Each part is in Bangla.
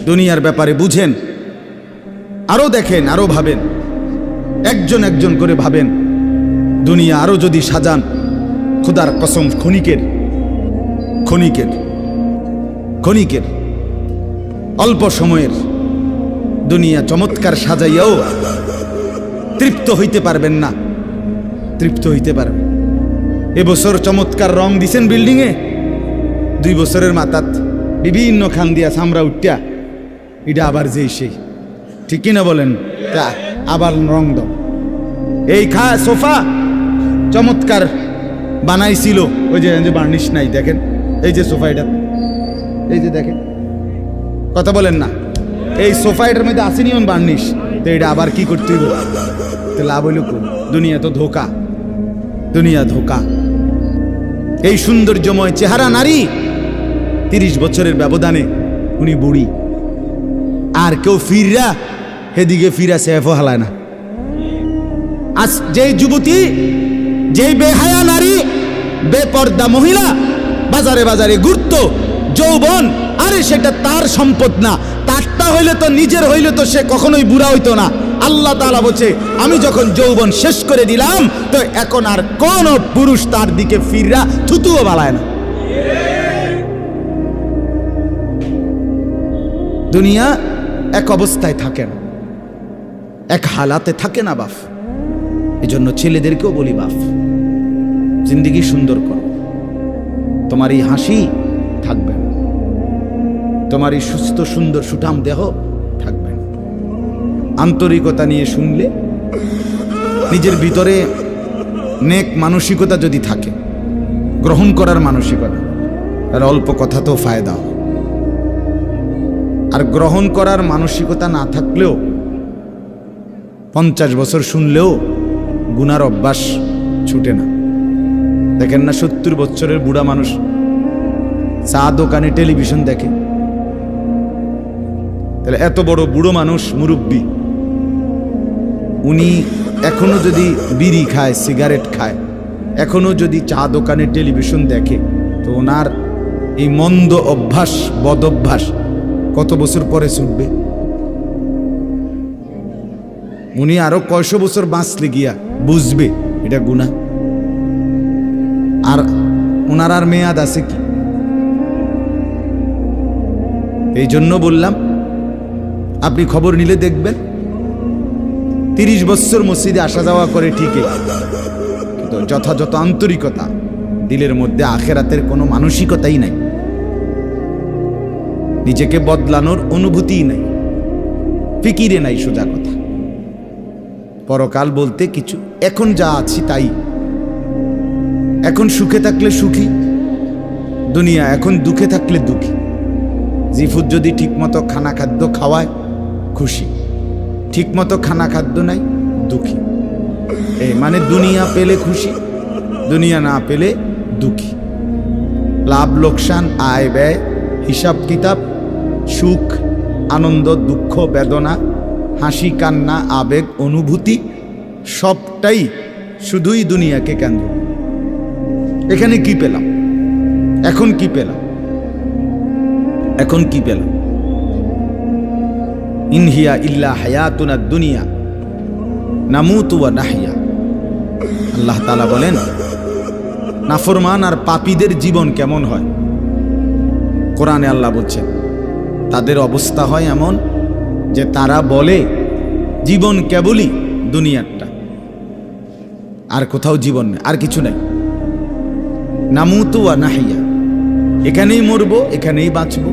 দুনিয়ার ব্যাপারে বুঝেন, আরো দেখেন, আরো ভাবেন, একজন একজন করে ভাবেন। দুনিয়া আরো যদি সাজান, খুদার কসম ক্ষণিকের ক্ষণিকের ক্ষণিকের অল্প সময়ের দুনিয়া চমৎকার সাজাইয়াও তৃপ্ত হইতে পারবেন না, তৃপ্ত হইতে পারবেন। এবছর চমৎকার রং দিছেন বিল্ডিংয়ে, 2 বছরের মাথাত বিভিন্ন খান দিয়া সামরা উঠিয়া এটা আবার যেই সেই, ঠিক কিনা বলেন? তা আবার রং দাও। এই সোফা চমৎকার বানাইছিল, ওই যে বার্নিশ নাই, দেখেন এই যে সোফা, এটা এই যে দেখেন, কথা বলেন না, এই সোফা এটার মধ্যে আসেনি বার্নিশ, তো এটা আবার কি করতে হইব? তো লাভ হইল কোন? দুনিয়া তো ধোকা, দুনিয়া ধোকা। এই সৌন্দর্যময় চেহারা নারী 30 বছরের ব্যবধানে উনি বুড়ি, আর কেউ ফিররা হেদিকে ফিরা সেফও হালায় না। আজ যে যুবতী, যে বেহায়া নারী, বেপর্দা মহিলা বাজারে বাজারে ঘুরতো, যৌবন, আরে সেটা তার সম্পদ না, তারটা হইলে তো নিজের হইলে তো সে কখনোই বুড়া হইতো না। আল্লাহ তাআলা বলছে, আমি যখন যৌবন শেষ করে দিলাম, তো এখন আর কোন পুরুষ তার দিকে ফিররা থুতুও বালায় না। দুনিয়া এক অবস্থায় থাকে না, এক হালাতে থাকে না বাপ। এই জন্য ছেলেদেরকেও বলি, বাপ জিন্দিগি সুন্দর করো। তোমার এই হাসি থাকবে না, তোমার এই সুস্থ সুন্দর সুঠাম দেহ থাকবে না। আন্তরিকতা নিয়ে শুনলে, নিজের ভিতরে নেক মানসিকতা যদি থাকে, গ্রহণ করার মানসিকতা, আর অল্প কথা তো ফায়দা। আর গ্রহণ করার মানসিকতা না থাকলেও 50 বছর শুনলেও গুনার অভ্যাস ছুটে না। দেখেন না 70 বছরের বুড়া মানুষ চা দোকানে টেলিভিশন দেখে, তাহলে এত বড় বুড়ো মানুষ, মুরব্বী, উনি এখনো যদি বিড়ি খায়, সিগারেট খায়, এখনো যদি চা দোকানে টেলিভিশন দেখে, তো ওনার এই মন্দ অভ্যাস, বদ অভ্যাস কত বছর পরে ছুটবে? উনি আরো কয়শো বছর বাঁচলে গিয়া বুঝবে এটা গুনাহ। আর ওনার আর মেয়াদ আছে কি? এই জন্য বললাম, আপনি খবর নিলে দেখবেন 30 বছর মসজিদে আসা যাওয়া করে ঠিকই, কিন্তু যথাযথ আন্তরিকতা, দিলের মধ্যে আখেরাতের কোনো মানসিকতাই নাই, নিজেকে বদলানোর অনুভূতিই নাই, ফিকিরে নাই। সোজা কথা, পরকাল বলতে কিছু, এখন যা আছি তাই। এখন সুখে থাকলে সুখী দুনিয়া, এখন দুঃখে থাকলে দুঃখী। জিফুত যদি ঠিকমতো খানা খাদ্য খাওয়ায় খুশি, ঠিকমতো খানা খাদ্য নাই দুঃখী। এই মানে দুনিয়া পেলে খুশি, দুনিয়া না পেলে দুঃখী। লাভ লোকসান, আয় ব্যয়, হিসাব কিতাব, সুখ আনন্দ, দুঃখ বেদনা, হাসি কান্না, আবেগ অনুভূতি, সবটাই শুধুই দুনিয়াকে কেন্দ্র। এখানে কি পেলাম? এখন কি পেলাম? এখন কি পেলাম? ইনহিয়া ইল্লা হায়াতুনা দুনিয়া নামুতু ওয়া নাহইয়া। আল্লাহ তাআলা বলেন, নাফরমান আর পাপীদের জীবন কেমন হয়? কোরআনে আল্লাহ বলছেন, তাদের অবস্থা হয় এমন যে তারা বলে জীবন কেবলই দুনিয়ারটা, আর কোথাও জীবন নেই, আর কিছু নাই। নামুতু ওয়া নাহইয়া, এখানেই মরবো, এখানেই বাঁচবো।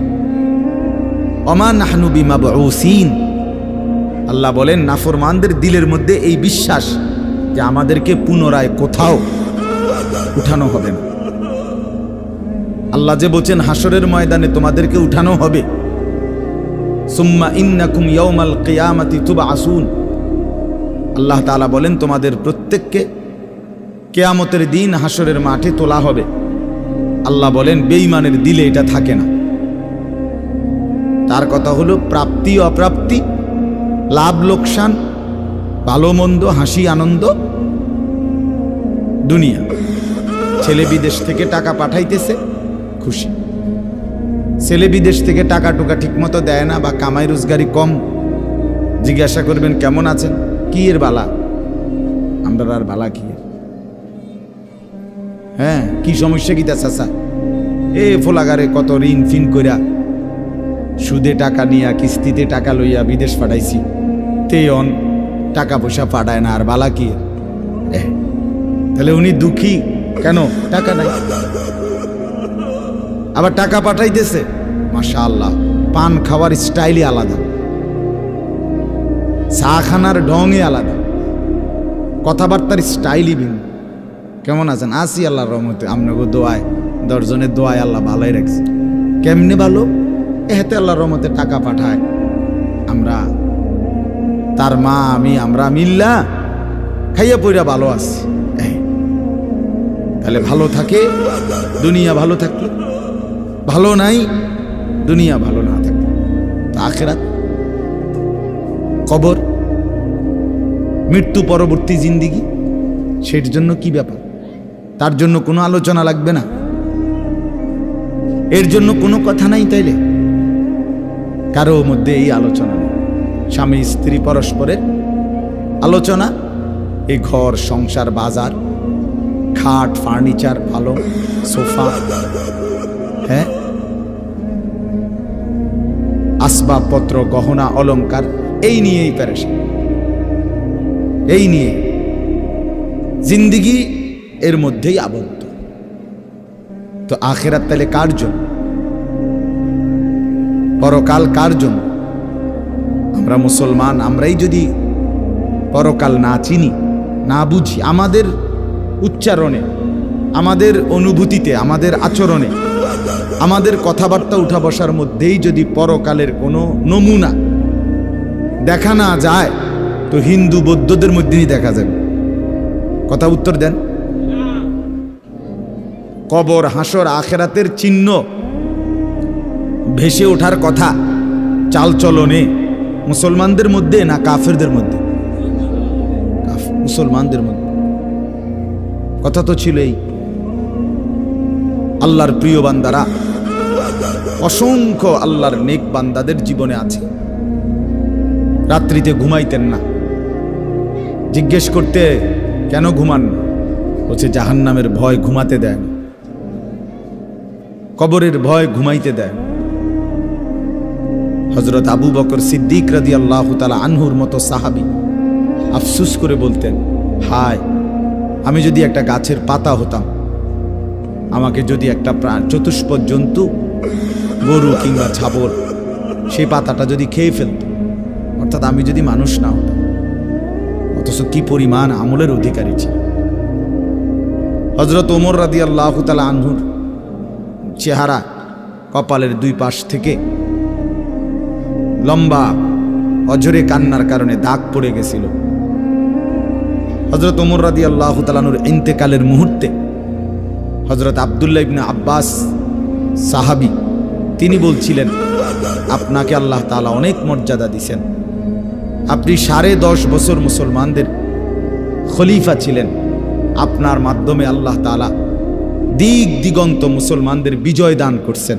ওমা নাহনু বিমাবউসিন। আল্লাহ বলেন, নাফরমানদের দিলের মধ্যে এই বিশ্বাস যে আমাদেরকে পুনরায় কোথাও উঠানো হবে না। আল্লাহ যে বলছেন হাসরের ময়দানে তোমাদেরকে উঠানো হবে, সুম্মা ইন্নাকুম ইয়াউমাল কিয়ামাতি তুবআসুন। আল্লাহ তাআলা বলেন, তোমাদের প্রত্যেককে কিয়ামতের দিন হাসরের মাঠে তোলা হবে। আল্লাহ বলেন, বেঈমানের দিলে এটা থাকে না। তার কথা হলো প্রাপ্তি অপ্রাপ্তি, লাভ লোকসান, ভালো মন্দ, হাসি আনন্দ, দুনিয়া। ছেলে বিদেশ থেকে টাকা পাঠাইতেছে, খুশি। ছেলে বিদেশ থেকে টাকা টুকা ঠিক মতো দেয় না বা কামাই রোজগারি কম, জিজ্ঞাসা করবেন কেমন আছেন, কি এর বালা, আমরা আর বালা কি এর? হ্যাঁ, কি সমস্যা কি তা চাচা? এ ফোলাগারে কত ঋণ ফিন কইরা সুদে টাকা নিয়া কিস্তিতে টাকা লইয়া বিদেশ পাঠাইছি, তেয়ন টাকা পয়সা পাঠায় না, আর বালা কি এর? তাহলে উনি দুঃখী কেন? টাকা নাই। আবার টাকা পাঠাইতেছে, মাশাআল্লাহ, পান খাওয়ার স্টাইলই আলাদা, চা খানার ঢঙই আলাদা, কথাবার্তার স্টাইলই ভিন্ন। কেমন আছেন? আসি আল্লাহর রহমতে, আপনাকে দোয়ায়, 10 জনের দোয়ায় আল্লাহ ভালোই রাখছে। কেমনে ভালো? এতে আল্লাহর রহমতে টাকা পাঠায়, আমরা তার মা আমরা মিল্লা খাইয়া পইরা ভালো আছি। তাহলে ভালো থাকে, দুনিয়া ভালো থাকলো, ভালো নাই, দুনিয়া ভালো না থাকলো, আখিরাত, কবর, মৃত্যু পরবর্তী জিন্দিগি, সের জন্য কি ব্যাপার? তার জন্য কোনো আলোচনা লাগবে না, এর জন্য কোনো কথা নাই। তাইলে কারো মধ্যে এই আলোচনা নেই, স্বামী স্ত্রী পরস্পরের আলোচনা, এই ঘর সংসার বাজার, খাট ফার্নিচার ভালো, সোফা, হ্যাঁ, আসবাবপত্র, গহনা অলংকার, এই নিয়েই পেরেশান, এই নিয়ে জিন্দিগি এর মধ্যেই আবদ্ধ। তো আখিরাত তাহলে কার জন্য? পরকাল কার জন্য? আমরা মুসলমান, আমরাই যদি পরকাল না চিনি, না বুঝি, আমাদের উচ্চারণে, আমাদের অনুভূতিতে, আমাদের আচরণে, আমাদের কথাবার্তা উঠা বসার মধ্যেই যদি পরকালের কোনো নমুনা দেখা না যায়, তো হিন্দু বৌদ্ধদের মধ্যেই দেখা যাবে। কথা উত্তর দেন। কবর, হাসর, আখেরাতের চিহ্ন ভেসে ওঠার কথা চালচলনে মুসলমানদের মধ্যে না কাফেরদের মধ্যে? মুসলমানদের মধ্যে। কথা তো ছিলই। আল্লাহর প্রিয় বান্দারা, অসংখ্য আল্লাহর নেক বান্দাদের জীবনে আছে, রাত্রিতে ঘুমাইতেন না। জিজ্ঞেস করতে, কেন ঘুমান না? বলছে জাহান্নামের ভয় ঘুমাতে দেয় না, কবরের ভয় ঘুমাইতে দেয় না। হযরত আবু বকর সিদ্দিক রাদিয়াল্লাহু তাআলা আনহুর মতো সাহাবী আফসোস করে বলতেন, হায়, আমি যদি একটা গাছের পাতা হতাম, আমাকে যদি একটা চতুষ্পদ জন্তু, গরু কিংবা ছাগল, সেই পাতাটা যদি খেয়ে ফেলত, অর্থাৎ আমি যদি মানুষ না হতাম। অথচ কি পরিমাণ আমলের অধিকারী ছিল। হযরত ওমর রাদিয়াল্লাহু তাআলা আনহুর চেহারা, কপালের দুই পাশ থেকে লম্বা অঝরে কান্নার কারণে দাগ পড়ে গেছিল। হযরত ওমর রাদিয়াল্লাহু তাআলা আনহুর ইন্তেকালের মুহূর্তে হযরত আব্দুল্লাহ ইবনে আব্বাস সাহাবী, তিনি বলছিলেন, আপনাকে আল্লাহ তাআলা অনেক মর্যাদা দিয়েছেন, আপনি 10.5 বছর মুসলমানদের খলিফা ছিলেন, আপনার মাধ্যমে আল্লাহ তাআলা দিক দিগন্ত মুসলমানদের বিজয় দান করছেন।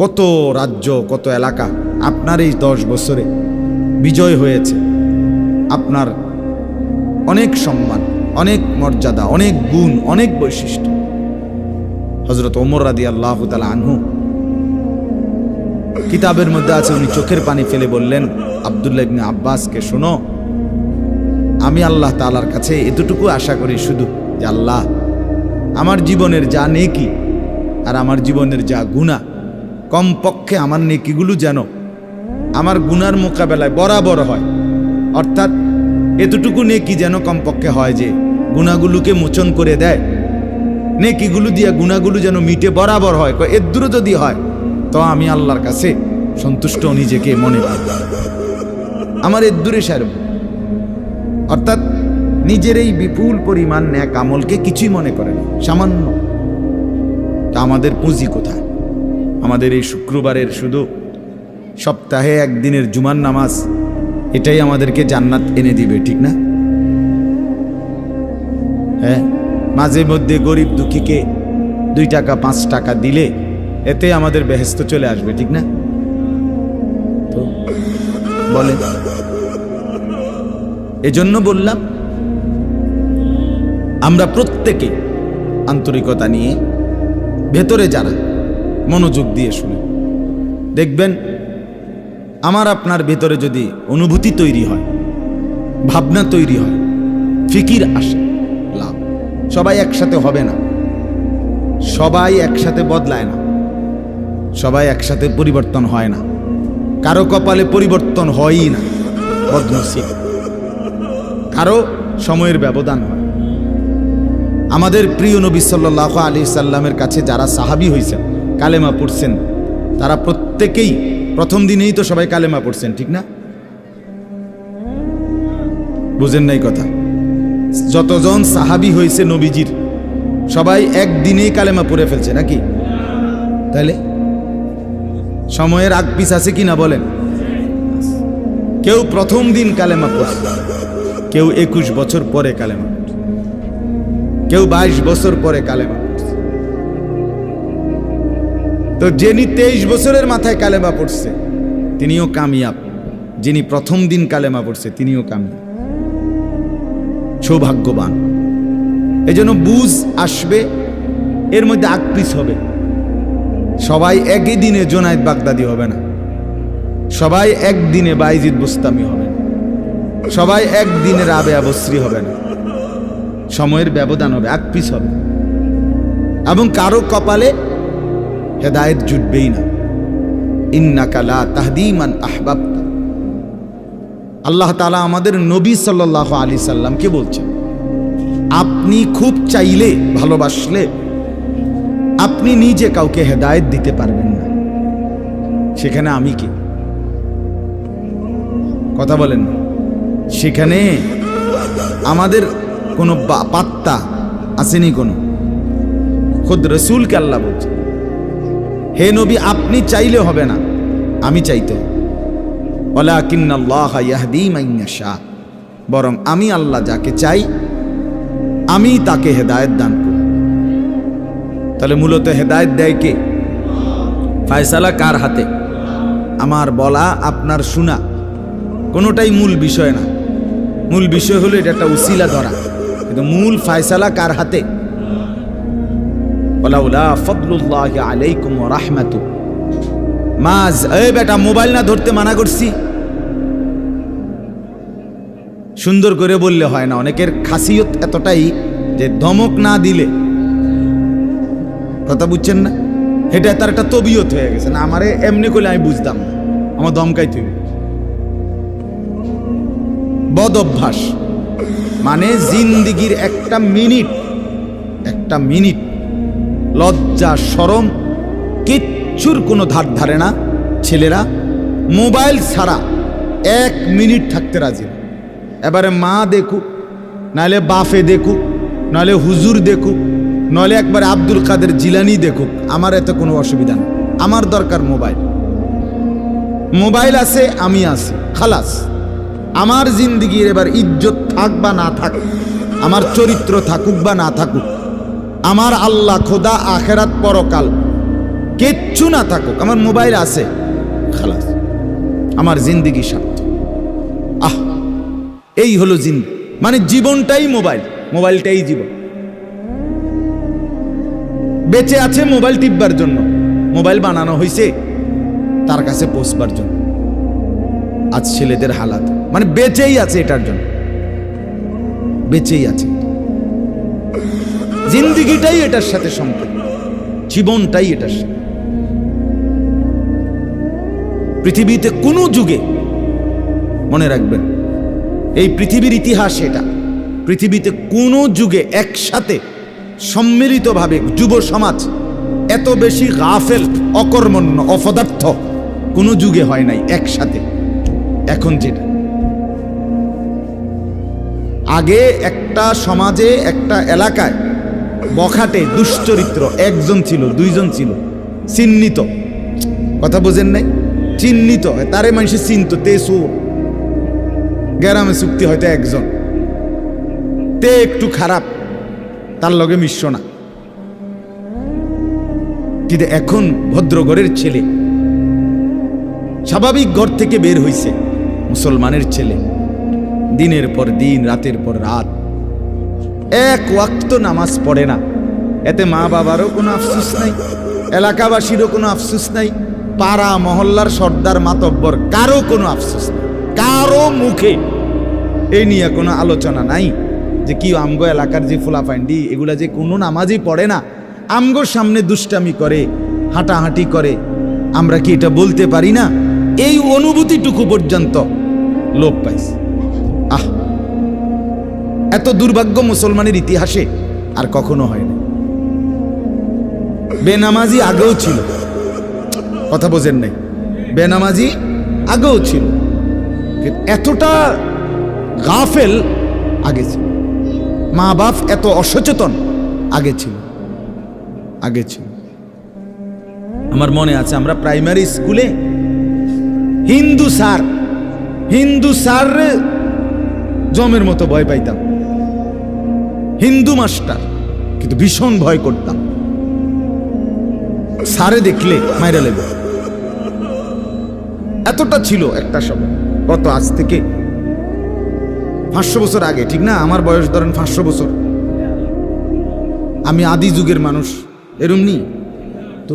কত রাজ্য, কত এলাকা আপনার এই 10 বছরে বিজয় হয়েছে। আপনার অনেক সম্মান, অনেক মর্যাদা, অনেক গুণ, অনেক বৈশিষ্ট্য। হযরত ওমর রাদিয়াল্লাহু তাআলা আনহু, কিতাবের মধ্যে আছে, উনি চোখের পানি ফেলে বললেন আব্দুল্লাহ ইবনে আব্বাসকে, শোনো, আমি আল্লাহ তাআলার কাছে এতটুকু আশা করি শুধু, যে আল্লাহ, আমার জীবনের যা নেকি আর আমার জীবনের যা গুনাহ, কমপক্ষে আমার নেকিগুলো যেন আমার গুনার মোকাবেলায় বরাবর হয়। অর্থাৎ এতটুকু নেকি যেন কমপক্ষে হয় যে গুনাহগুলোকে মোচন করে দেয়, নেকিগুলো দিয়ে গুনাহগুলো যেন মিটে বরাবর হয়। এর দূরে যদি হয় তো আমি আল্লাহর কাছে সন্তুষ্ট নিজেকে মনে করি, আমার এর দূরে সারব। অর্থাৎ নিজের এই বিপুল পরিমাণ নেক আমলকে কিছুই মনে করে না, সামান্য। তা আমাদের পুঁজি কোথায়? আমাদের এই শুক্রবারের শুধু সপ্তাহে একদিনের জুমার নামাজ, এটাই আমাদেরকে জান্নাত এনে দিবে, ঠিক না? হ্যাঁ, মাঝে মধ্যে গরিব দুঃখীকে 2 টাকা 5 টাকা দিলে এতে আমাদের বেহেশত চলে আসবে, ঠিক না? তো বলে, এজন্য বললাম আমরা প্রত্যেকে আন্তরিকতা নিয়ে ভেতরে যারা মনোযোগ দিয়ে শুনে দেখবেন, আমার আপনার ভেতরে যদি অনুভূতি তৈরি হয়, ভাবনা তৈরি হয়, ফিকির আসে, লাভ। সবাই একসাথে হবে না, সবাই একসাথে বদলায় না, সবাই একসাথে পরিবর্তন হয় না, কারো কপালে পরিবর্তন হয়ই না, বদনসিব। কারো সময়ের ব্যবধান হয়। আমাদের প্রিয় নবী সাল্লাল্লাহু আলাইহি সাল্লামের কাছে যারা সাহাবী হয়েছেন, কালেমা পড়ছেন, তারা প্রত্যেকেই প্রথম দিনেই তো সবাই কালেমা পড়ছেন, ঠিক না? বুঝেন নাই কথা? যতজন সাহাবী হয়েছে নবীজির, সবাই একদিনেই কালেমা পড়ে ফেলছে নাকি? তাহলে সময়ের আগ পিছ আছে কিনা বলেন? কেউ প্রথম দিন কালেমা পড়ছে, কেউ 21 বছর পরে কালেমা পড়ছে, কেউ 22 বছর পরে কালেমা পড়ছে। তো যিনি 23 বছরের মাথায় কালেমা পড়ছে তিনিও কামিয়াব, যিনি প্রথম দিন কালেমা পড়ছে তিনিও কামিয়াব, সৌভাগ্যবান। এজন্য বুঝ আসবে, এর মধ্যে আকপিস হবে। সবাই একই দিনে জোনায়েদ বাগদাদি হবে না, সবাই একদিনে বাইজিদ বুস্তামি হবে না, সবাই একদিনে রাবেয়া বসরি হবে না, সময়ের ব্যবধান হবে, আকপিস হবে। এবং কারো কপালে হেদায়েত জুটবেই না। ইন্নাকা লা তাহদি মান আহবাবতা। আল্লাহ তাআলা আমাদের নবী সাল্লাল্লাহু আলাইহি সাল্লামকে বলছেন, আপনি খুব চাইলে, ভালোবাসলে আপনি নিজে কাউকে হেদায়েত দিতে পারবেন না, সেখানে আমি কি? কথা বলেন না? সেখানে আমাদের কোনো পাত্তা আসেনি কোনো। খুদ রসুলকে আল্লাহ বলছে, হে নবী আপনি চাইলে হবে না, আমি চাইতে হবে। ওয়ালাকিন্নাল্লাহ ইয়াহদি মান ইয়াশা, বরং আমি আল্লাহ যাকে চাই আমি তাকে হেদায়েত দান করি। তাহলে মূলত হেদায়েত দেয় কে? ফয়সালা কার হাতে? আমার বলা আপনার শোনা কোনোটাই মূল বিষয় না। মূল বিষয় হলো এটা একটা উসিলা ধরা, কিন্তু মূল ফয়সালা কার হাতে? ওয়ালাউলা ফাদলুল্লাহি আলাইকুম ওয়া রাহমাতু মাজ। এই বেটা মোবাইল না ধরতে মানা করছি, সুন্দর করে বললে হয় না। অনেকের খাসিয়ত এতটাই যে ধমক না দিলে, কথা বুঝছেন না, এটা তার একটা তবিয়ত হয়ে গেছে। না আমারে এমনি করলে আমি বুঝতাম না, আমার দমকাই তুই। বদ অভ্যাস মানে জিন্দিগির একটা মিনিট লজ্জা শরম কিচ্ছুর কোনো ধার ধারে না। ছেলেরা মোবাইল ছাড়া 1 মিনিট থাকতে রাজি না। এবারে মা দেখুক, নাহলে বাফে দেখুক, নাহলে হুজুর দেখুক, নাহলে একবারে আব্দুল কাদের জিলানি দেখুক, আমার এতে কোনো অসুবিধা নেই। আমার দরকার মোবাইল। মোবাইল আছে, আমি আছি, খালাস। আমার জিন্দিগির এবার ইজ্জত থাক বা না থাক, আমার চরিত্র থাকুক বা না থাকুক, আমার আল্লাহ খোদা আখেরাত পরকাল কিচ্ছু না থাকুক, আমার মোবাইল আছে, খালাস। আমার জিন্দিগি স্বার্থ। এই হলো জিন্দিগি, মানে জীবনটাই মোবাইল, মোবাইলটাই জীবন। বেঁচে আছে মোবাইল টিপবার জন্য, মোবাইল বানানো হয়েছে তার কাছে পৌঁছবার জন্য। আজ ছেলেদের হালাত মানে বেঁচেই আছে এটার জন্য, বেঁচেই আছে। জিন্দিগিটাই এটার সাথে সম্পর্ক, জীবনটাই এটার সাথে। পৃথিবীতে কোনো যুগে মনে রাখবেন, এই পৃথিবীর ইতিহাস এটা, পৃথিবীতে কোনো যুগে একসাথে সম্মিলিতভাবে যুব সমাজ এত বেশি গাফেল, অকর্মণ্য, অপদার্থ কোনো যুগে হয় নাই একসাথে। এখন যেটা আগে একটা সমাজে, একটা এলাকায় বখাটে দুশ্চরিত্র একজন ছিল, দুইজন ছিল, চিহ্নিত, কথা বোঝেন নাই, চিহ্নিত, তারে মানুষে চিনত, তেসু গ্রামে চুক্তি হয়তো একজন, তে একটু খারাপ, তার লগে মিশ্র না। কিন্তু এখন ভদ্রঘরের ছেলে, স্বাভাবিক ঘর থেকে বের হইছে মুসলমানের ছেলে, দিনের পর দিন, রাতের পর রাত এক ওয়াক্ত নামাজ পড়ে না। এতে মা বাবারও কোনো আফসোস নাই, এলাকাবাসীরও কোনো আফসোস নাই, পাড়া মহল্লার সর্দার মাতব্বর কারো কোনো আফসোস নাই, কারো মুখে এই নিয়ে কোনো আলোচনা নাই যে কি আমগো এলাকার যে ফুলাফান্ডি এগুলা যে কোনো নামাজই পড়ে না, আমগোর সামনে দুষ্টামি করে, হাঁটাহাঁটি করে, আমরা কি এটা বলতে পারি না? এই অনুভূতিটুকু পর্যন্ত লোপ পাইছে। আহ, এত দুর্ভাগ্য মুসলমানের ইতিহাসে আর কখনো হয় না। বেনামাজি আগেও ছিল, কথা বোঝেন নাই, বেনামাজি আগেও ছিল, এতটা গাফেল আগে ছিল, মা বাপ এত অসচেতন আগে ছিল। আমার মনে আছে আমরা প্রাইমারি স্কুলে হিন্দু স্যার জমের মতো ভয় পাইতাম, হিন্দু মাস্টার, কিন্তু ভীষণ ভয় করতাম। স্যারে দেখলে মাইরা লেগে এতটা ছিল একটা সময়। কত আজ থেকে 500 বছর আগে, ঠিক না? আমার বয়স ধরেন 500 বছর, আমি আদি যুগের মানুষ, এরম নি তো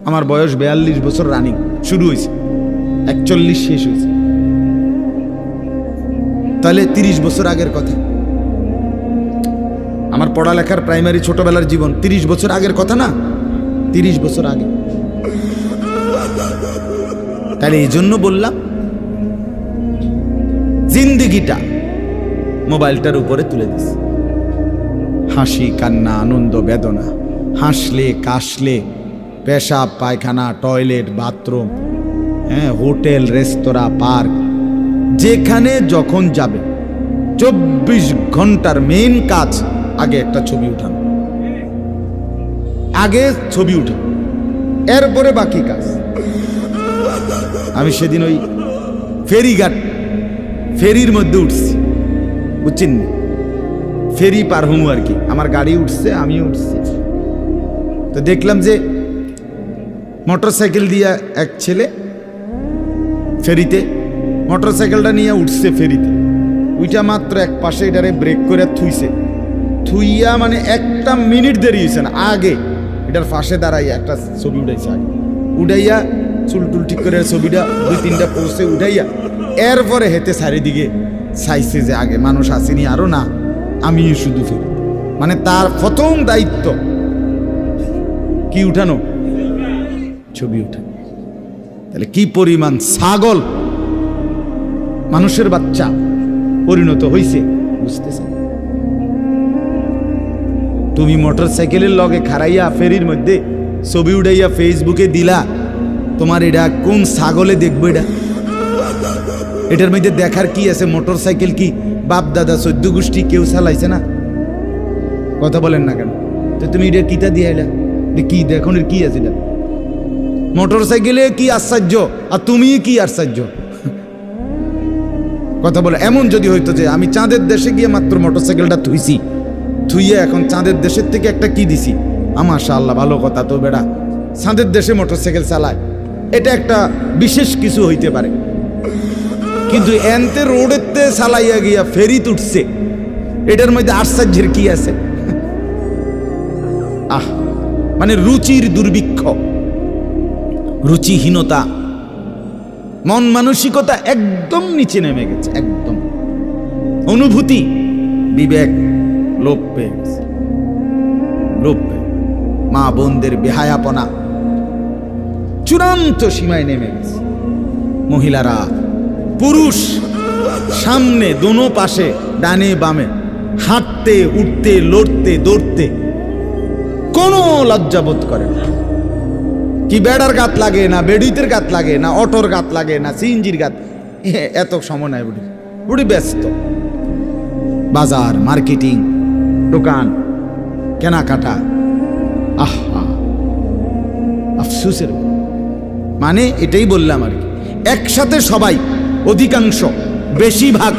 আমার বয়স 42 বছর রানিং, শুরু হয়েছে 41 শেষ হয়েছে, তাহলে 30 বছর আগের কথা। আমার পড়ালেখার প্রাইমারি ছোটবেলার জীবন 30 বছর আগের কথা না, 30 বছর আগে। তাহলে এই জন্য বললাম জিন্দেগিটা মোবাইলটার উপরে তুলে দিস, হাসি কান্না আনন্দ বেদনা, হাসলে কাশলে, পেশাব পায়খানা টয়লেট বাথরুম, হ্যাঁ, হোটেল রেস্তোরাঁ পার্ক, যেখানে যখন যাবে 24 ঘন্টার মেইন কাজ আগে একটা ছবি উঠানো, আগে ছবি উঠানো, এরপরে বাকি কাজ। আমি সেদিন ওই ফেরির মধ্যে উঠছি, বুঝছেন, ফেরি পার হমু আর কি, আমার গাড়ি উঠছে, আমি উঠছি, তো দেখলাম যে মোটরসাইকেল দিয়ে এক ছেলে ফেরিতে, মোটরসাইকেলটা নিয়ে উঠছে ফেরিতে, ওইটা মাত্র এক পাশে এটারে ব্রেক করে থুইয়া মানে 1 মিনিট দেরি হয়েছে না, আগে এটার পাশে দাঁড়াইয়া একটা ছবি উঠাইছে, আগে উঠাইয়া চুলটুল ঠিক করে ছবিটা 2-3টা পোস্টে উঠাইয়া এরপরে হেতে চারিদিকে চাইছে যে আগে মানুষ আসেনি আরো না, আমি শুধু ফেরি, মানে তার প্রথম দায়িত্ব কি উঠানো, ছবি উঠানো। তাহলে কি পরিমাণ ছাগল মানুষের বাচ্চা পরিণত হইছে বুঝতেছেন? তুমি মোটরসাইকেলের লগে খাড়াইয়া ফেরির মধ্যে ছবি উঠাইয়া ফেসবুকে দিলা, তোমার এটা কোন ছাগলে দেখবো? এটার মধ্যে দেখার কি আছে? মোটরসাইকেল কি বাপ দাদা 14 গোষ্ঠী কেউ চালাইছে না? কথা বলেন না কেন? তো তুমি এটা কিতা দিয়ে এলা, কি দেখুন কি আছে এটা? মোটরসাইকেলে কি আশ্চর্য আর তুমি কি আশ্চর্য? কথা বলে এমন যদি হইতো যে আমি চাঁদের দেশে গিয়ে মাত্র মোটরসাইকেলটা থুইয়া এখন চাঁদের দেশের থেকে একটা কি দিছি, মাশাআল্লাহ ভালো কথা, তো বেড়া চাঁদের দেশে মোটরসাইকেল চালায়, এটা একটা বিশেষ কিছু হইতে পারে, কিন্তু এনতে রোডেতে চালাইয়া গিয়া ফেরি উঠছে, এটার মধ্যে আশ্চর্যের কি আছে? মানে রুচির দুর্ভিক্ষ, রুচিহীনতা, মন মানসিকতা একদম নিচে নেমে গেছে, একদম অনুভূতি বিবেক লোপ পেয়ে গেছে, মা বোনদের বেহায়াপনা চূড়ান্ত সীমায় নেমে গেছে। মহিলারা পুরুষ সামনে দোনো পাশে ডানে বামে হাঁটতে উঠতে লড়তে দৌড়তে কোনো লজ্জাবোধ করে না। কি বেড়ার গাত লাগে না, বেড়ুইতের গাত লাগে না, অটোর গাত লাগে না, সিএনজির গাত, এত সময় নাই, বুড়ি ব্যস্ত। বাজার মার্কেটিং, দোকান কেনাকাটা, আফসোসের। মানে এটাই বললাম আর কি, একসাথে সবাই, অধিকাংশ বেশিরভাগ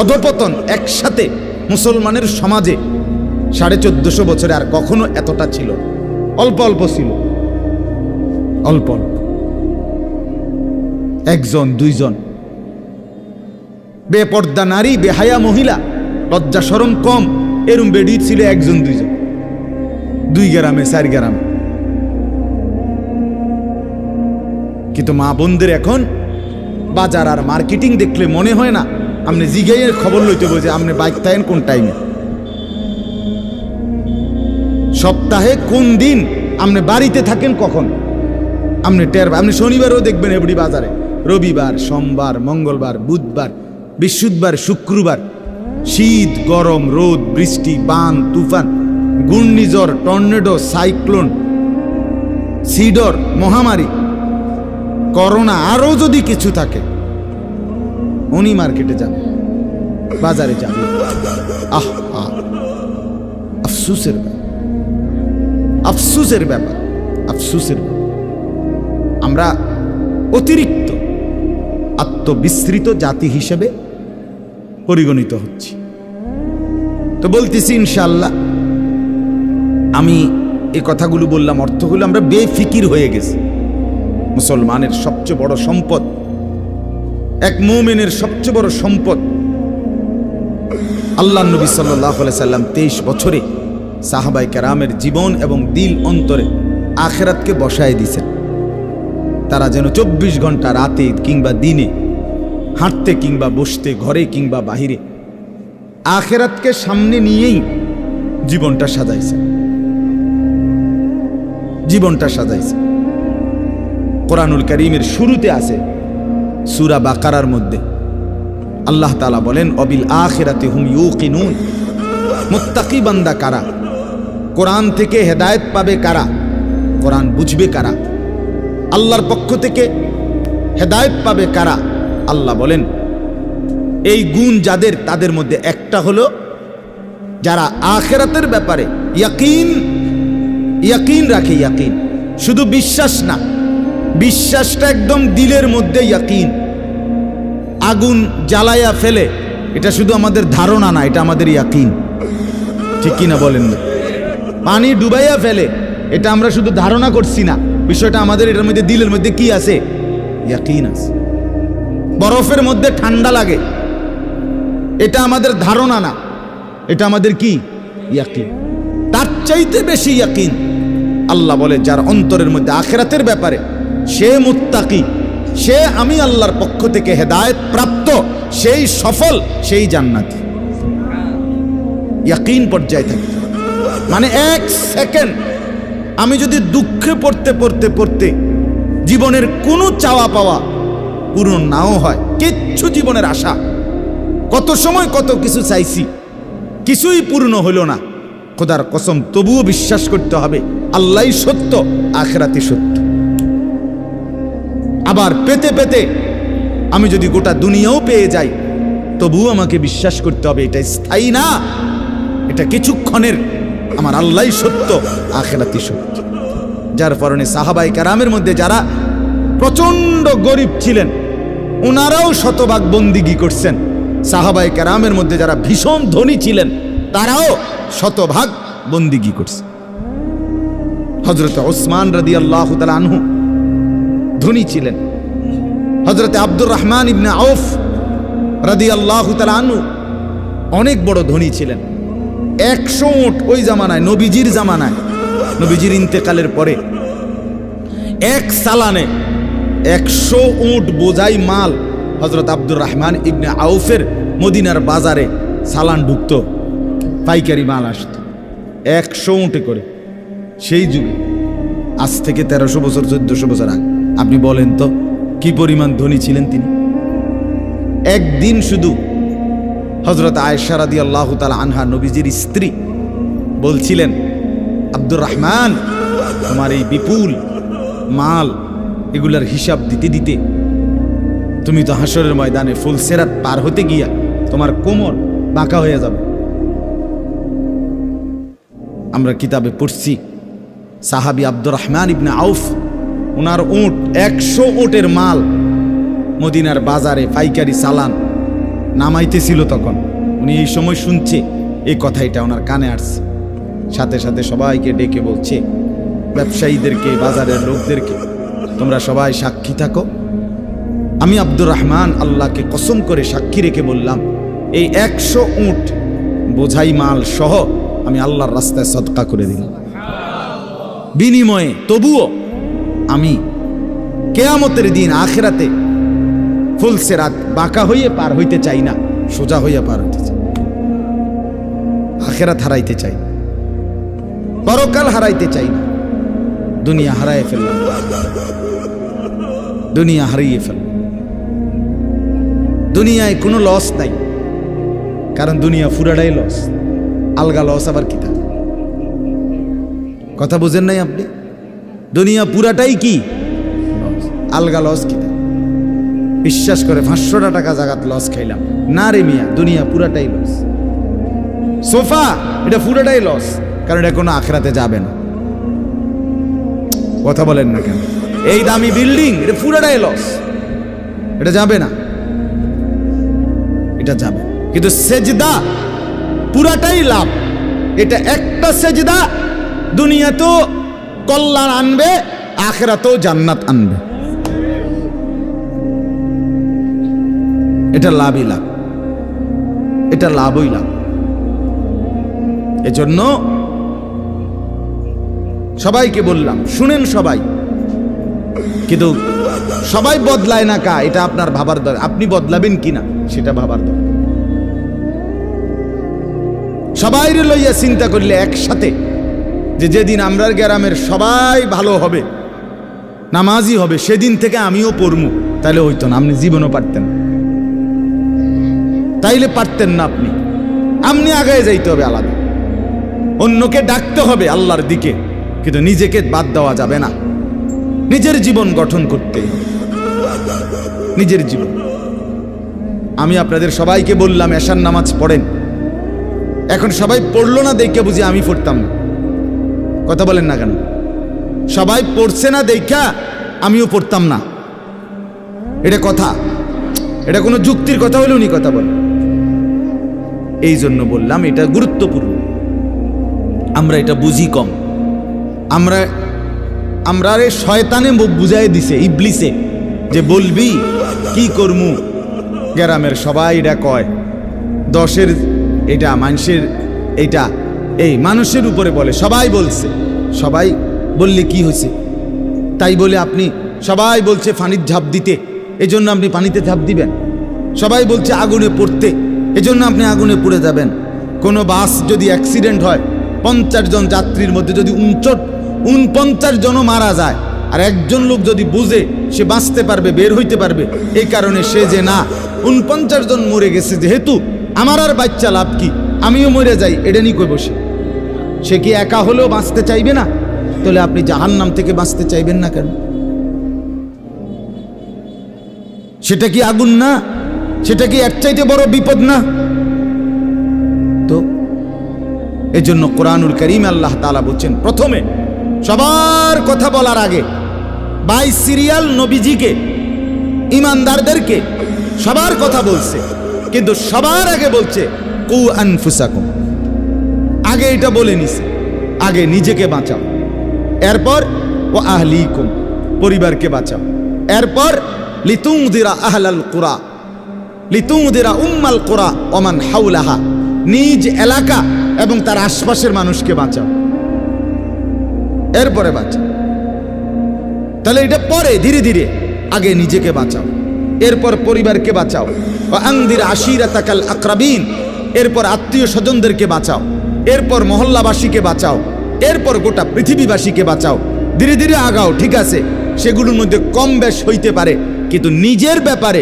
অধপতন একসাথে মুসলমানের সমাজে 1450 বছরে আর কখনো এতটা ছিল। অল্প অল্প ছিল, অল্প অল্প, একজন দুইজন। বেপর্দা নারী, বেহায়া মহিলা, লজ্জা শরম কম, এরম বেডি ছিল একজন দুইজন, 2 গ্রামে 4 গ্রামে। কিন্তু মা বোনদের এখন বাজার আর মার্কেটিং দেখলে মনে হয় না আপনি জিগাইয়ের খবর লইতে বোঝে আপনি বাইক থাকেন কোন টাইমে, সপ্তাহে কোন দিন আপনি বাড়িতে থাকেন কখন আপনি টের। আপনি শনিবারও দেখবেন এবড়ি বাজারে, রবিবার, সোমবার, মঙ্গলবার, বুধবার, বৃহস্পতিবার, শুক্রবার, শীত, গরম, রোদ, বৃষ্টি, বান, তুফান, ঘূর্ণিঝড়, টর্নেডো, সাইক্লোন, সিডর, মহামারী, করোনা, আরো যদি কিছু থাকে, উনি মার্কেটে যাবে, বাজারে যাবে। আফসুসের ব্যাপার, আফসুসের ব্যাপার, আফসুসের ব্যাপার। আমরা অতিরিক্ত আত্মবিস্মৃত জাতি হিসেবে পরিগণিত হচ্ছি। তো বলতেছি ইনশাআল্লাহ, আমি এই কথাগুলো বললাম, অর্থ হলো আমরা বেফিকির হয়ে গেছি। মুসলমানের সবচেয়ে বড় সম্পদ, এক মুমিনের সবচেয়ে বড় সম্পদ, আল্লাহ নবী সাল্লাল্লাহু আলাইহি সাল্লাম 23 বছরে সাহাবায়ে কেরামের জীবন এবং দিল অন্তরে আখিরাতকে বসায় দিয়েছেন। তারা যেন 24 ঘন্টা রাতে কিংবা দিনে, হাঁটতে কিংবা বসতে, ঘরে কিংবা বাহিরে, আখিরাতকে সামনে নিয়েই জীবনটা সাজাইছে, জীবনটা সাজাইছে। কোরআনুল কারীমের শুরুতে আছে সূরা বাকারার মধ্যে আল্লাহ তাআলা বলেন, অবিল আখিরাতি হুম ইউকিনুন। মুত্তাকি বান্দা কারা? কোরআন থেকে হেদায়েত পাবে কারা? কোরআন বুঝবে কারা? আল্লাহর পক্ষ থেকে হেদায়েত পাবে কারা? আল্লাহ বলেন এই গুণ যাদের, তাদের মধ্যে একটা হলো যারা আখিরাতের ব্যাপারে ইয়াকিন রাখে। ইয়াকিন শুধু বিশ্বাস না, বিশ্বাসটা একদম দিলের মধ্যে ইয়াকিন। আগুন জ্বালাইয়া ফেলে, এটা শুধু আমাদের ধারণা না, এটা আমাদের ইয়াকিন। ঠিক কিনা বলেন না? পানি ডুবাইয়া ফেলে, এটা আমরা শুধু ধারণা করছি না, বিষয়টা আমাদের এটার মধ্যে দিলের মধ্যে কি আছে? ইয়াকিন আছে। বরফের মধ্যে ঠান্ডা লাগে, এটা আমাদের ধারণা না, এটা আমাদের কি? ইয়াকিন। তার চাইতে বেশি ইয়াকিন আল্লাহ বলে যার অন্তরের মধ্যে আখিরাতের ব্যাপারে, সে মুত্তাকি, সে আমি আল্লাহর পক্ষ থেকে হেদায়েত প্রাপ্ত, সেই সফল, সেই জান্নাতি। ইয়াকিন পর্যায়ে থাকে। মানে 1 সেকেন্ড আমি যদি দুঃখে পড়তে পড়তে পড়তে জীবনের কোনো চাওয়া পাওয়া পূরণ নাও হয়, কিচ্ছু জীবনের আশা, কত সময় কত কিছু চাইছি, কিছুই পূর্ণ হইল না, খোদার কসম তবুও বিশ্বাস করতে হবে আল্লাহই সত্য, আখিরাতই সত্য। আবার পেতে পেতে আমি যদি গোটা দুনিয়াও পেয়ে যাই, তবুও আমাকে বিশ্বাস করতে হবে এটা স্থায়ী না, এটা কিছুক্ষণের, আমার আল্লাহই সত্য, আখিরাতই সত্য। যার কারণে সাহাবায়ে কেরামের মধ্যে যারা প্রচন্ড গরিব ছিলেন, ওনারাও শতভাগ বন্দিগি করছেন। সাহাবায়ে কেরামের মধ্যে যারা ভীষণ ধনী ছিলেন, তারাও শতভাগ বন্দিগি করছে। হযরত ওসমান রাদিয়াল্লাহু তাআলা আনহু ধনী ছিলেন। হযরত আব্দুর রহমান ইবনে আউফ রাদিয়াল্লাহু তাআলা আনহু অনেক বড় ধনী ছিলেন। 100 উট ওই জামানায়, নবীজির জামানায়, নবীজির ইন্তেকালের পরে এক সালানে 100 উট বোঝাই মাল হযরত আব্দুর রহমান ইবনে আউফের মদিনার বাজারে সালান ঢুকতো, পাইকারি মাল আসতো 100 উটে করে। সেই যুগে, আজ থেকে 1300 বছর 1400 বছর আগে, আপনি বলেন তো কি পরিমাণ ধনী ছিলেন তিনি। একদিন শুধু হযরত আয়েশা রাদিয়াল্লাহু তাআলা আনহা, নবীজির স্ত্রী, বলছিলেন, আব্দুর রহমান, তোমার এই বিপুল মাল, এগুলার হিসাব দিতে দিতে তুমি তো হাসরের ময়দানে ফুলসিরাত পার হতে গিয়া তোমার কোমর বাঁকা হয়ে যাবে। আমরা কিতাবে পড়ছি সাহাবী আব্দুর রহমান ইবনে আউফ, ওনার উট 100 উটের মাল মদিনার বাজারে পাইকারি চালান নামাইতেছিল। তখন উনি এই সময় শুনছে এই কথাটা, ওনার কানে আসছে, সাথে সাথে সবাইকে ডেকে বলছে, ব্যবসায়ীদেরকে, বাজারের লোকদেরকে, তোমরা সবাই সাক্ষী থাকো। আমি আব্দুর রহমান আল্লাহকে কসম করে সাক্ষী রেখে বললাম, এই 100 উট বোঝাই মাল সহ আমি আল্লাহর রাস্তায় সদকা করে দিলাম। বিনিময়ে তবুও আমি কেয়ামতের দিন আখিরাতে ফুলসিরাত বাঁকা হইয়ে পার হইতে চাই না, সোজা হইয়া পার হইতে চাই। আখিরাত হারাইতে চাই, পরকাল হারাইতে চাই না। দুনিয়া হারাইয়ে ফেললাম, দুনিয়া হারিয়ে ফেললাম। দুনিয়ায় কোনো লস নাই, কারণ দুনিয়া পুরাটাই লস। আলগা লস আবার কি থাকে? কথা বুঝেন নাই আপনি? দুনিয়া পুরাটাই কি লস, আলগা লস কি থাকে? বিশ্বাস করে 500 টাকা জাগাত লস খাইলাম না রে মিয়া, দুনিয়া পুরাটাই লস। সোফা এটা পুরাটাই লস, কারণ এটা কোনো আখিরাতে যাবে না। কথা বলেন না কেন? এই দামি বিল্ডিং এটা পুরাটাই লস, এটা যাবে না, এটা যাবে। কিন্তু সেজদা পুরাটাই লাভ। এটা একটা সেজদা দুনিয়াতেও কল্যাণ আনবে, আখিরাতেও জান্নাত আনবে। এটা লাভই লাভ, এটা লাভই লাভ। এজন্য সবাইকে বললাম, শুনেন সবাই, কিন্তু সবাই বদলায় না কা, এটা আপনার ভাবার দরকার। আপনি বদলাবেন কিনা সেটা ভাবার দরকার। সবাই লইয়া চিন্তা করলে একসাথে, যে যেদিন আমরা গ্রামের সবাই ভালো হবে, নামাজি হবে, সেদিন থেকে আমিও পড়মু, তাইলে হইতো না। আপনি জীবনও পারতেন, তাইলে পারতেন না। আপনি আগায় যাইতে হবে আলাদা, অন্যকে ডাকতে হবে আল্লাহর দিকে, কিন্তু নিজেকে বাদ দেওয়া যাবে না। নিজের জীবন গঠন করতে, নিজের জীবন। আমি আপনাদের সবাইকে বললাম এশার নামাজ পড়েন। এখন সবাই পড়লো না দেখে বুঝি আমি পড়তাম না। কথা বলেন না কেন? সবাই পড়ছে না দেখা আমিও পড়তাম না, এটা কথা? এটা কোনো যুক্তির কথা হলো নি? কথা বল। এই জন্য বললাম এটা গুরুত্বপূর্ণ। আমরা এটা বুঝি কম। আমরা শয়তানে বুঝাই দিছে, ইবলিসে, যে বলবি কি করমু, গ্রামের সবাই এটা কয়, 10-এর এটা মানুষের, এটা এই মানুষের উপরে বলে, সবাই বলছে। সবাই বললে কি হয়েছে? তাই বলে আপনি, সবাই বলছে পানির ঝাঁপ দিতে, এজন্য আপনি পানিতে ঝাঁপ দিবেন। সবাই বলছে আগুনে পড়তে, এজন্য আপনি আগুনে পড়ে যাবেন। কোনো বাস যদি অ্যাক্সিডেন্ট হয়, 50 জন যাত্রীর মধ্যে যদি 49 জনও মারা যায়, আর একজন লোক যদি বুঝে সে বাঁচতে পারবে, বের হইতে পারবে, এই কারণে সে যে না 49 জন মরে গেছে, যেহেতু আমার আর বাচ্চা লাভ কি, আমিও মরে যাই, এটা নিয়ে কই বসে, সে কি একা হলেও বাঁচতে চাইবে না? তাহলে আপনি জাহান্নাম থেকে বাঁচতে চাইবেন না কেন? সেটা কি আগুন না? সেটা কি এর চাইতে বড় বিপদ না? তো এজন্য কোরআনুল কারীমে আল্লাহ তাআলা বলছেন, প্রথমে সবার কথা বলার আগে বাই সিরিয়াল নবীজিকে, ইমানদারদেরকে সবার কথা বলছে, কিন্তু সবার আগে বলছে কু আনফুসাকুম। আগে এটা বলে নিছে, আগে নিজেকে বাঁচাও, এরপর ও আহলিকুম, পরিবারকে বাঁচাও, এরপর লিতুনদিরা আহলাল কুরা, লিতুনদিরা উম্মাল কুরা ওমান হাওলাহা, নিজ এলাকা এবং তার আশপাশের মানুষকে বাঁচাও, এরপরে বাঁচাও। তাহলে এটা পরে ধীরে ধীরে, আগে নিজেকে বাঁচাও, এরপর পরিবারকে বাঁচাও। ও আনদির আশিরাতাকাল আকরাবিন, এরপর আত্মীয় স্বজনদেরকে বাঁচাও, এরপর মহল্লাবাসীকে বাঁচাও, এরপর গোটা পৃথিবীবাসীকে বাঁচাও। ধীরে ধীরে আগাও, ঠিক আছে, সেগুলোর মধ্যে কম বেশ হইতে পারে, কিন্তু নিজের ব্যাপারে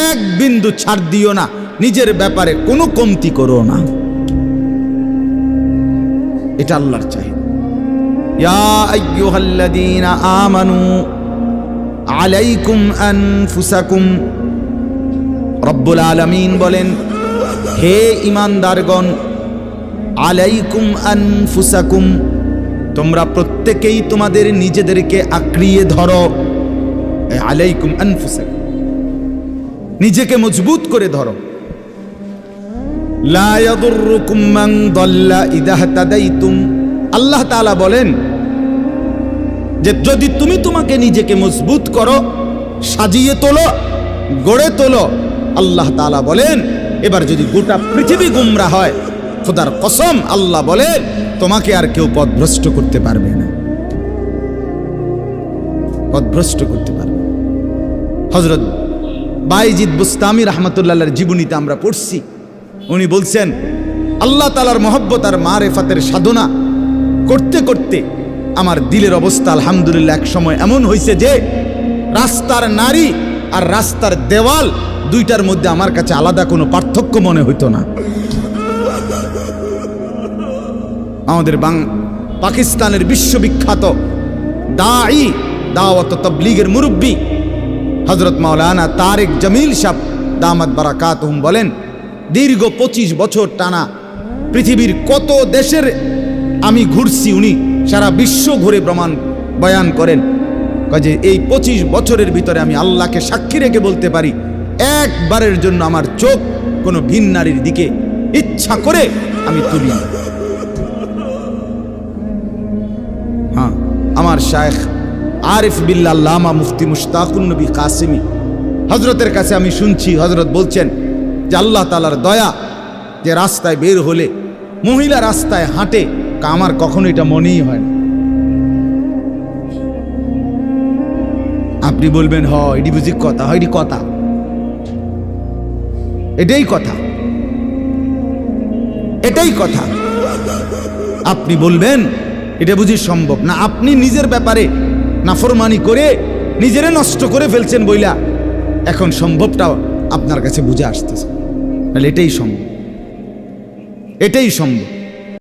এক বিন্দু ছাড় দিও না, নিজের ব্যাপারে কোনো কমতি করো না। এটা আল্লাহর চাহিদা। ইয়া আইয়ুহাল্লাযীনা আমানু আলাইকুম আনফুসাকুম, রব্বুল আলামিন বলেন, হে ঈমানদারগণ, আলাইকুম আনফুসাকুম, তোমরা প্রত্যেকেই তোমাদের নিজেদেরকে আঁকড়িয়ে ধরো। আলাইকুম আনফুসাকুম, নিজেকে মজবুত করে ধরো। লা ইয়াদুররুকুম মান দাল্লা ইযা ইহতাদাইতুম, আল্লাহ তাআলা বলেন, যে যদি তুমি তোমাকে নিজেকে মজবুত করো, সাজিয়ে তোলো, গড়ে তোলো, আল্লাহ তাআলা বলেন এবার যদি গোটা পৃথিবী গুমরা হয়, খোদার কসম আল্লাহ বলে তোমাকে আর কেউ পথভ্রষ্ট করতে পারবে না, পথভ্রষ্ট করতে পারবে। হযরত বাইজিদ বুস্তামি রাহমাতুল্লাহর জীবনীতে আমরা পড়ছি, উনি বলছেন আল্লাহ তাআলার মহব্বত আর মারেফাতের সাধনা করতে করতে আমার দিলের অবস্থা আলহামদুলিল্লাহ এক সময় এমন হয়েছে যে রাস্তার নারী আর রাস্তার দেওয়াল দুইটার মধ্যে আমার কাছে আলাদা কোনো পার্থক্য মনে হইতো না। আমাদের পাকিস্তানের বিশ্ববিখ্যাত দাঈ, দাওয়াত ও তাবলীগের মুরব্বী হযরত মাওলানা তারেক জামিল সাহেব দামাত বারাকাতুহুম বলেন, দীর্ঘ 25 বছর টানা পৃথিবীর কত দেশের আমি ঘুরছি, উনি সারা বিশ্ব ঘুরে প্রমাণ বয়ান করেন যে এই 25 বছরের ভিতরে আমি আল্লাহকে সাক্ষী রেখে বলতে পারি একবারের জন্য আমার চোখ কোনো ভিন নারীর দিকে ইচ্ছা করে আমি তুলি। হ্যাঁ, আমার শায়েখ আরিফ বিল্লাহ আল্লামা মুফতি মুশতাকুন নবী কাসেমি হযরতের কাছে আমি শুনছি, হযরত বলছেন যে আল্লাহ তাআলার দয়া যে রাস্তায় বের হলে মহিলা রাস্তায় হাঁটে, আমার কখনো এটা মনেই হয় না। আপনি বলবেন হ এটি বুঝি কথা, হয় এটি কথা, এটাই কথা, এটাই কথা। আপনি বলবেন এটা বুঝি সম্ভব না, আপনি নিজের ব্যাপারে নাফরমানি করে নিজেরে নষ্ট করে ফেলছেন বইলা এখন সম্ভবটা আপনার কাছে বুঝে আসতেছে, তাহলে এটাই সম্ভব, এটাই সম্ভব।